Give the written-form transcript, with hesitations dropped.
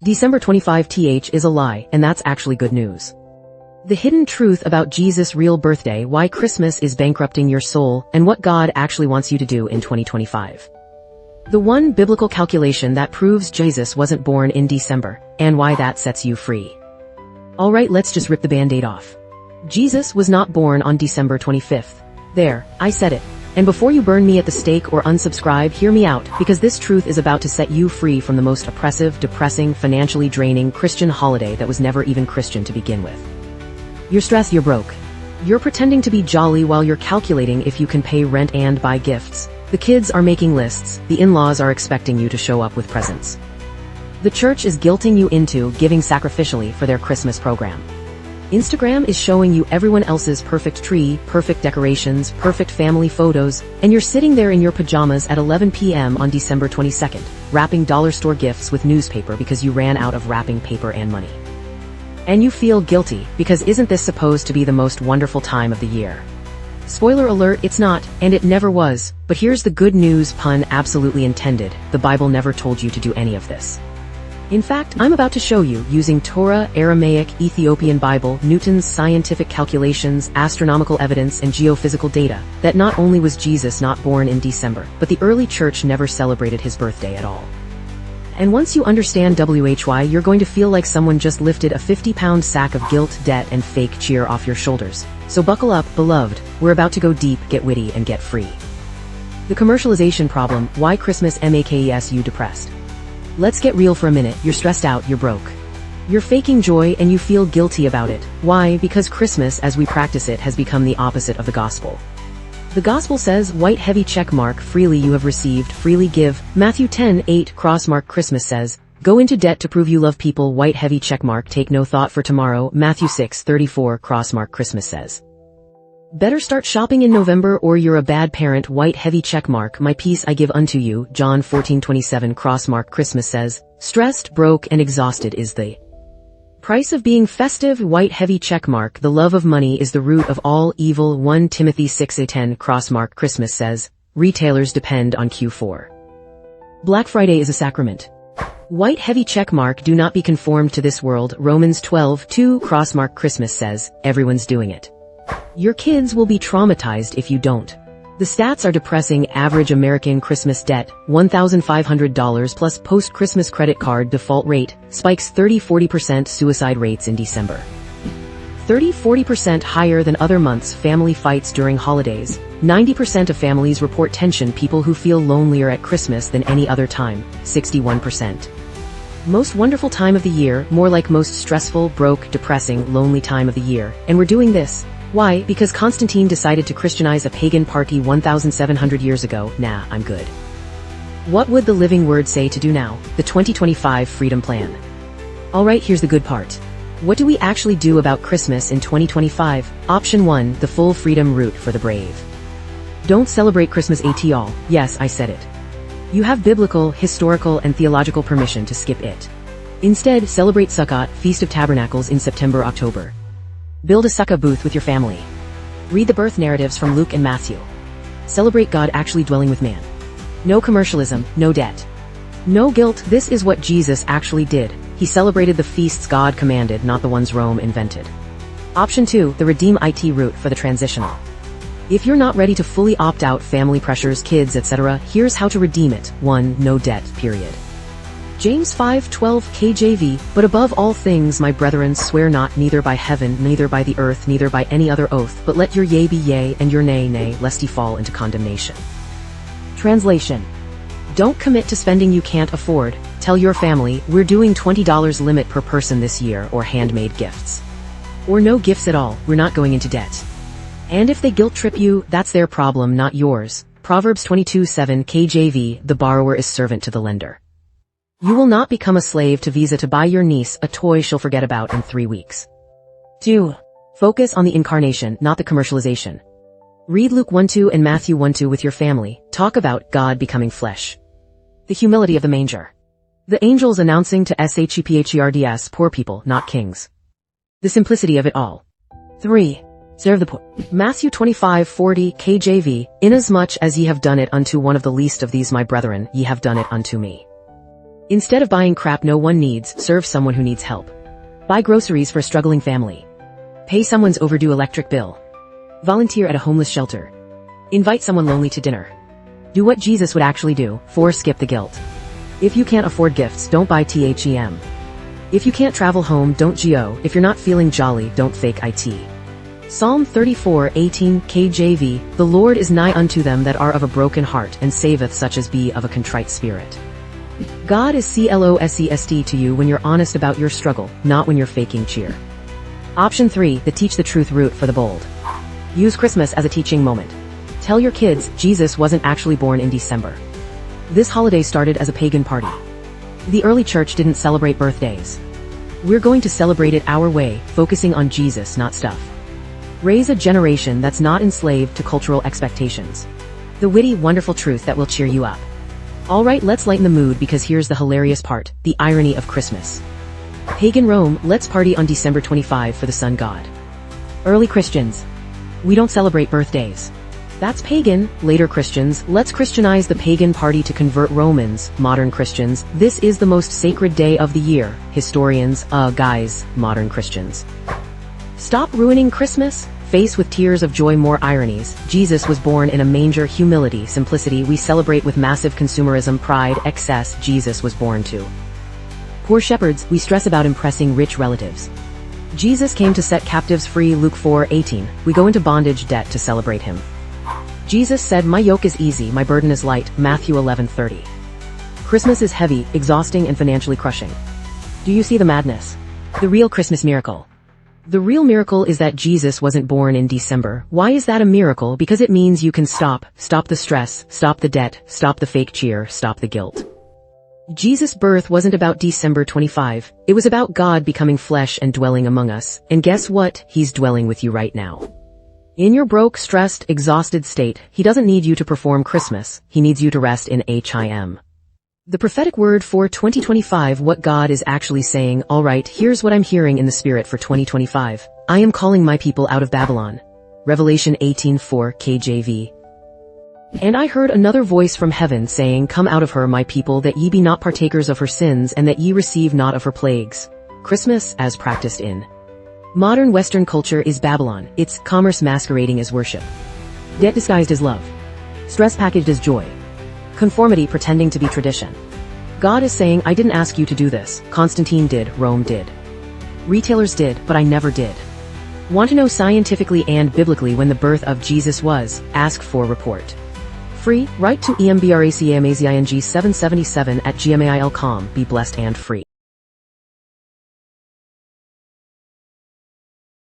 December 25th is a lie, and that's actually good news. The hidden truth about Jesus' real birthday, why Christmas is bankrupting your soul, and what God actually wants you to do in 2025. The one biblical calculation that proves Jesus wasn't born in December, and why that sets you free. Alright, let's just rip the band-aid off. Jesus was not born on December 25th. There, I said it. And before you burn me at the stake or unsubscribe, hear me out, because this truth is about to set you free from the most oppressive, depressing, financially draining Christian holiday that was never even Christian to begin with. You're stressed, you're broke. You're pretending to be jolly while you're calculating if you can pay rent and buy gifts. The kids are making lists, the in-laws are expecting you to show up with presents. The church is guilting you into giving sacrificially for their Christmas program. Instagram is showing you everyone else's perfect tree, perfect decorations, perfect family photos, and you're sitting there in your pajamas at 11 p.m. on December 22nd, wrapping dollar store gifts with newspaper because you ran out of wrapping paper and money. And you feel guilty, because isn't this supposed to be the most wonderful time of the year? Spoiler alert, it's not, and it never was, but here's the good news, pun absolutely intended, the Bible never told you to do any of this. In fact, I'm about to show you, using Torah, Aramaic, Ethiopian Bible, Newton's scientific calculations, astronomical evidence, and geophysical data, that not only was Jesus not born in December, but the early church never celebrated his birthday at all. And once you understand why, you're going to feel like someone just lifted a 50-pound sack of guilt, debt, and fake cheer off your shoulders. So buckle up, beloved, we're about to go deep, get witty, and get free. The commercialization problem, why Christmas makes you depressed. Let's get real for a minute, you're stressed out, you're broke. You're faking joy and you feel guilty about it. Why? Because Christmas, as we practice it, has become the opposite of the gospel. The gospel says, white heavy check mark, freely you have received, freely give. Matthew 10:8, cross mark. Christmas says, go into debt to prove you love people, white heavy check mark, take no thought for tomorrow. Matthew 6:34, cross mark. Christmas says, better start shopping in November or you're a bad parent, white heavy checkmark, my peace I give unto you. John 14:27, cross mark. Christmas says, stressed, broke, and exhausted is the price of being festive, white heavy checkmark. The love of money is the root of all evil. 1 Timothy 6:10, cross mark. Christmas says, retailers depend on Q4. Black Friday is a sacrament. White heavy checkmark, do not be conformed to this world. Romans 12:2, cross mark. Christmas says, everyone's doing it. Your kids will be traumatized if you don't. The stats are depressing. Average American Christmas debt, $1,500 plus post-Christmas credit card default rate, spikes 30-40%. Suicide rates in December, 30-40% higher than other months. Family fights during holidays, 90% of families report tension. People who feel lonelier at Christmas than any other time, 61%. Most wonderful time of the year, more like most stressful, broke, depressing, lonely time of the year, and we're doing this. Why? Because Constantine decided to Christianize a pagan party 1,700 years ago. Nah, I'm good. What would the living word say to do now? The 2025 Freedom Plan. Alright, here's the good part. What do we actually do about Christmas in 2025? Option 1, the full freedom route for the brave. Don't celebrate Christmas at all. Yes, I said it. You have biblical, historical, and theological permission to skip it. Instead, celebrate Sukkot, Feast of Tabernacles, in September-October. Build a sukkah booth with your family. Read the birth narratives from Luke and Matthew. Celebrate God actually dwelling with man. No commercialism, no debt. No guilt. This is what Jesus actually did. He celebrated the feasts God commanded, not the ones Rome invented. Option 2, the redeem it route for the transitional. If you're not ready to fully opt out, family pressures, kids, etc., here's how to redeem it. 1, no debt, period. James 5:12 KJV, but above all things, my brethren, swear not, neither by heaven, neither by the earth, neither by any other oath, but let your yea be yea, and your nay nay, lest ye fall into condemnation. Translation. Don't commit to spending you can't afford. Tell your family, we're doing $20 limit per person this year, or handmade gifts. Or no gifts at all, we're not going into debt. And if they guilt trip you, that's their problem, not yours. Proverbs 22:7 KJV, the borrower is servant to the lender. You will not become a slave to Visa to buy your niece a toy she'll forget about in 3 weeks. 2. Focus on the incarnation, not the commercialization. Read Luke 1:2 and Matthew 1:2 with your family. Talk about God becoming flesh. The humility of the manger. The angels announcing to shepherds, poor people, not kings. The simplicity of it all. 3. Serve the poor. Matthew 25:40 KJV, inasmuch as ye have done it unto one of the least of these my brethren, ye have done it unto me. Instead of buying crap no one needs, serve someone who needs help. Buy groceries for a struggling family. Pay someone's overdue electric bill. Volunteer at a homeless shelter. Invite someone lonely to dinner. Do what Jesus would actually do. 4. Skip the guilt. If you can't afford gifts, don't buy THEM. If you can't travel home, don't go. If you're not feeling jolly, don't fake it. Psalm 34:18 KJV, The Lord is nigh unto them that are of a broken heart, and saveth such as be of a contrite spirit. God is closest to you when you're honest about your struggle, not when you're faking cheer. Option 3, the Teach the Truth route for the bold. Use Christmas as a teaching moment. Tell your kids, Jesus wasn't actually born in December. This holiday started as a pagan party. The early church didn't celebrate birthdays. We're going to celebrate it our way, focusing on Jesus, not stuff. Raise a generation that's not enslaved to cultural expectations. The witty, wonderful truth that will cheer you up. Alright, let's lighten the mood because here's the hilarious part, the irony of Christmas. Pagan Rome, let's party on December 25 for the sun god. Early Christians. We don't celebrate birthdays. That's pagan. Later Christians, let's Christianize the pagan party to convert Romans. Modern Christians, this is the most sacred day of the year. Historians, guys, modern Christians. Stop ruining Christmas. Face with tears of joy more ironies. Jesus was born in a manger. Humility, simplicity. We celebrate with massive consumerism, pride, excess. Jesus was born to. Poor shepherds, we stress about impressing rich relatives. Jesus came to set captives free. Luke 4:18. We go into bondage debt to celebrate him. Jesus said, my yoke is easy, my burden is light. Matthew 11:30. Christmas is heavy, exhausting, and financially crushing. Do you see the madness? The real Christmas miracle. The real miracle is that Jesus wasn't born in December. Why is that a miracle? Because it means you can stop the stress, stop the debt, stop the fake cheer, stop the guilt. Jesus' birth wasn't about December 25. It was about God becoming flesh and dwelling among us. And guess what? He's dwelling with you right now. In your broke, stressed, exhausted state, he doesn't need you to perform Christmas. He needs you to rest in Him. The prophetic word for 2025, what God is actually saying. Alright, here's what I'm hearing in the spirit for 2025. I am calling my people out of Babylon. Revelation 18:4 KJV. And I heard another voice from heaven saying, Come out of her, my people, that ye be not partakers of her sins, and that ye receive not of her plagues. Christmas, as practiced in modern Western culture, is Babylon. It's commerce masquerading as worship. Debt disguised as love. Stress packaged as joy. Conformity pretending to be tradition. God is saying, I didn't ask you to do this. Constantine did, Rome did. Retailers did, but I never did. Want to know scientifically and biblically when the birth of Jesus was? Ask for report. Free, write to embracamazing777 @gmail.com. Be blessed and free.